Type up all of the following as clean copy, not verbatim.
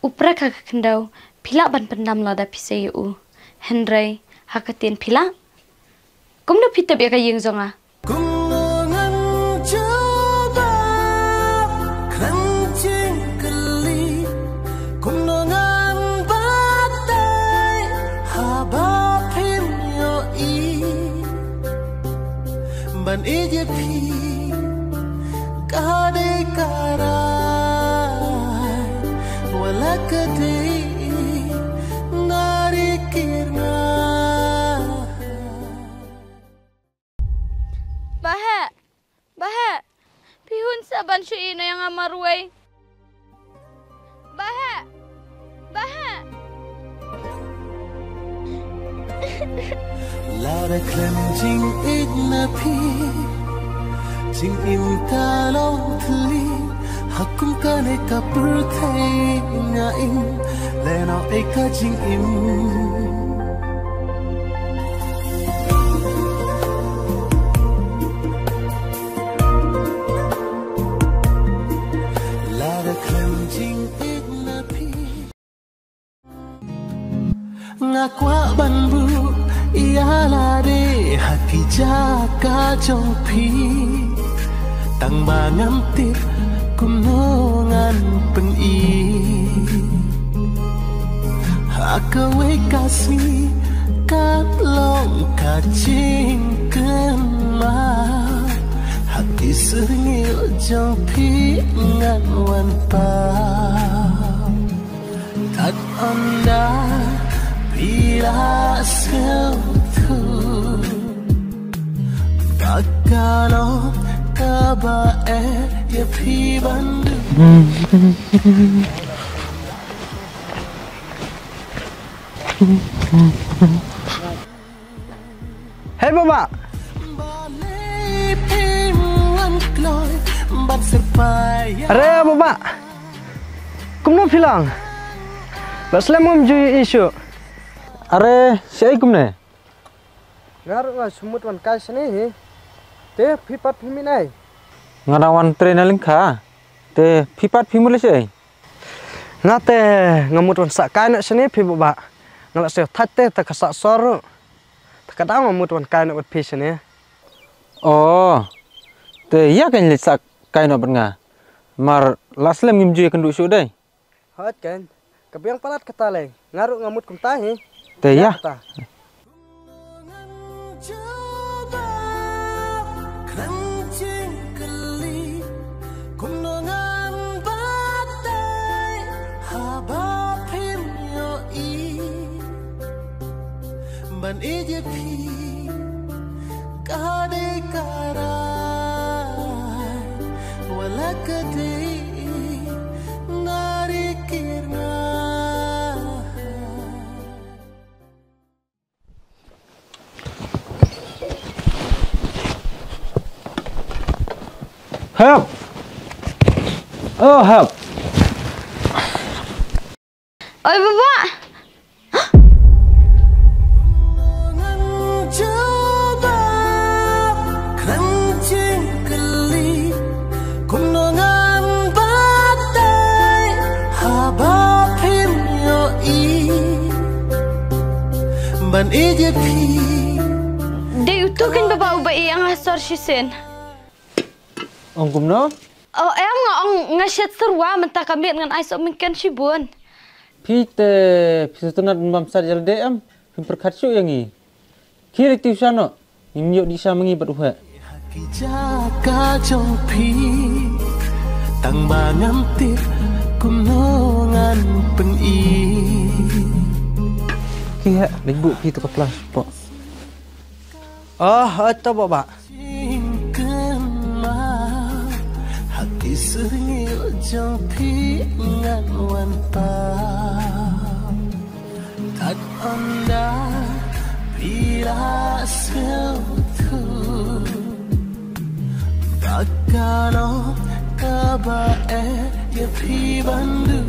upra kakakendau pila ban pendam lada pisayu Henry hakatin pila kumno pitap ya kayeng zonga ban ije pi kade karai wala kade ngari kirna bahe pihun saban syuina yang amarway bahe Lara cleansing igna pi Jing im kalong tli Hakum kane ka perthai nya im Lena eka jing im Lara cleansing igna pi Ngakwa banbu ialah de hati jaga jompi tang bangan tir kunungan peni hakawe kasih katlong kacing kema hati sengil jompi ngan wan pa tat anda bila sentuh bakalo kabae ya pi bandu Hei Bapak Are Bapak Kumno bilang Baslam menuju isu Are siapa kumne? Ngaruh nggak semut wan kas nih, teh pipat piminai. Ngarawan trenaling ka, teh pipat pimulai sih. Ngate ngamut wan sakai nak sini pibu ba, ngalak sih tate tak kasak soru, tak kadang ngamut wan kai nak pi sini. Oh, teh iya kan lihat sakai nak bernga, mar laslam ngimju kan dusuk deh. Hot kan, kebiang palat kata leh, ngaruh ngamut kum tahi. Teh ya. Ban ije pi kade karai wala kade ngari kirna Help! Oh help! Oi Bapak ban ije pi Day utukin Bapak ubai yang asor sisen Ong kumno? Oh em ngasyat serwa mentah kami dengan aisok mungkin sibun Pite tunat bamsar jalde am perkatsu yang i. Kiri tiusano imyok di sa mengibat uha. Jaga jompi tang bangan tir kunungan peni Kia libu pi tu kelas po. Oh, itu Bapak. hati sengil jompi ngan wan pa tat anda bila sentuh bakalo kabae ya pi bandu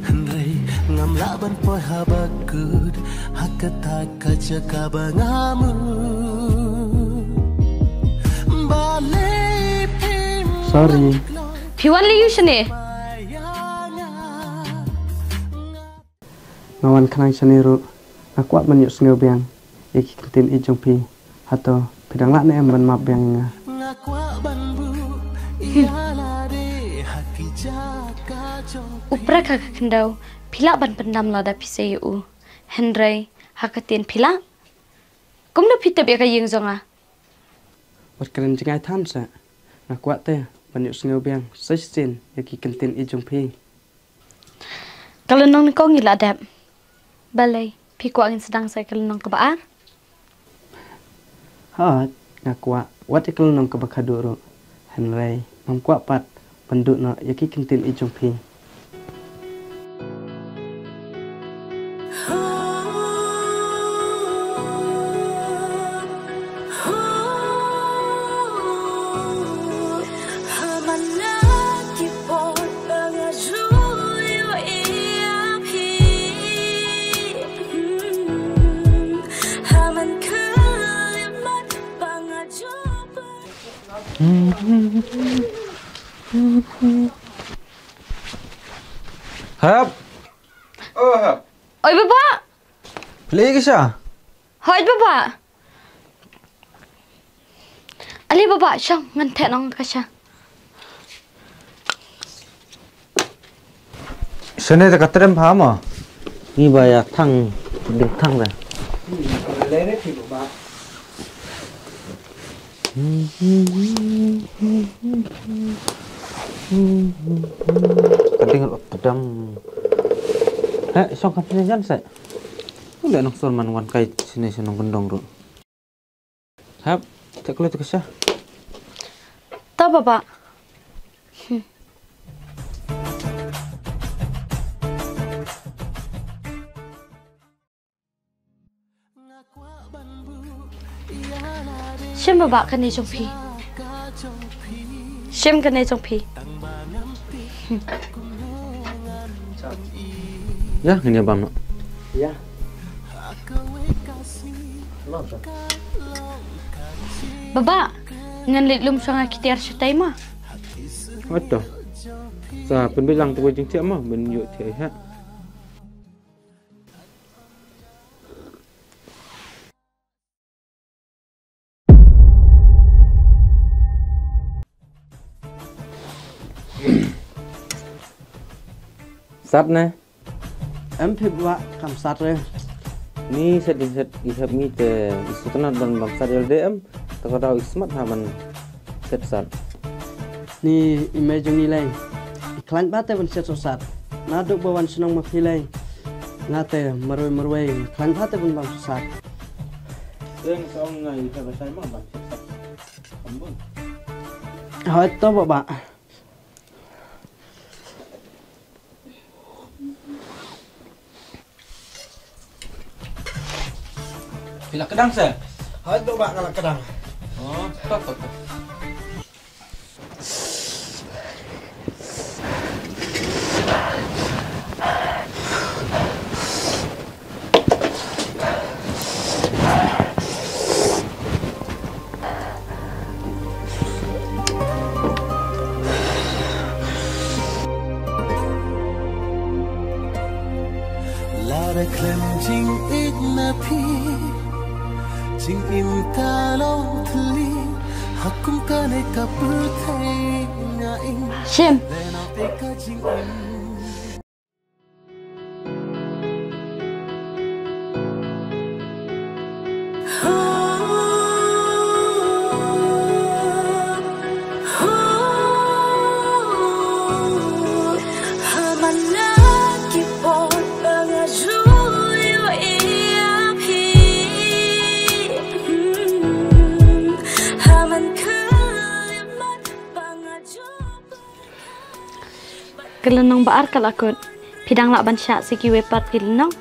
Henry ngam laban poi habakut hakata kaca kabangamu Sorry. Piwan liu sini ngawan kanang saniru aku at menyuk sengeu biang iki kentin ijong pi atau pidang lak ne ban map biang nga upra kaka kendau pila ban pendam lada pisai u Henry hakatin pila kumno pita biaka yeng zonga wat keren jingai than sa aku at te menyuk sengeu biang sestin iki kentin ijong pi kalau nong kau ngila dap balai pi ko angin sedang saya kalau nong kebaar ha ngaku wat ikal nong ke bakaduro Henry mamku pat penduk no iki kentin ijong pi Hap. Oh, hap. oi bapa Beli ke sya? hoi bapa ali bapa syang ngan pek nong kasya Sene tak katerem paham ah. Ni banyak thang, dek thang dah. lere pi ba Kadang pedam. Song kapten jan sa. Udah nak sorman wan kai sini senong gendong ro. Hap, tak kulit ke sya? tau bapa Shem bapa kan ni jong pi Shem kan ni jong pi Ya, ini abang nak. ya bapa ngan litlum sanga kitir syutai ma Aduh. Sa pun bilang tu jeng tiap mah ben yuk tiap ha. Sat ne. em pi ba kam sat re Ni set ihap mi te isu tenat ban bangsa LDM takadau ismat haban set sat. ni image ni lai iklan ba te ban set so sat na duk bawan senong ma pi lai ngate maroi iklan ba te ban bang so sat Yang song ngai ka basai mah ban set sat. Ambon. hoi to ba Bila kedang sa. hoi to ba ngala kadang Oh, tak. Lara cleansing ignapi Jing im kalong tli hakum kane kaputhai ngaing Shem lena teka jing im kelenong baar kalakut pidang lak ban syak siki wepat kilenong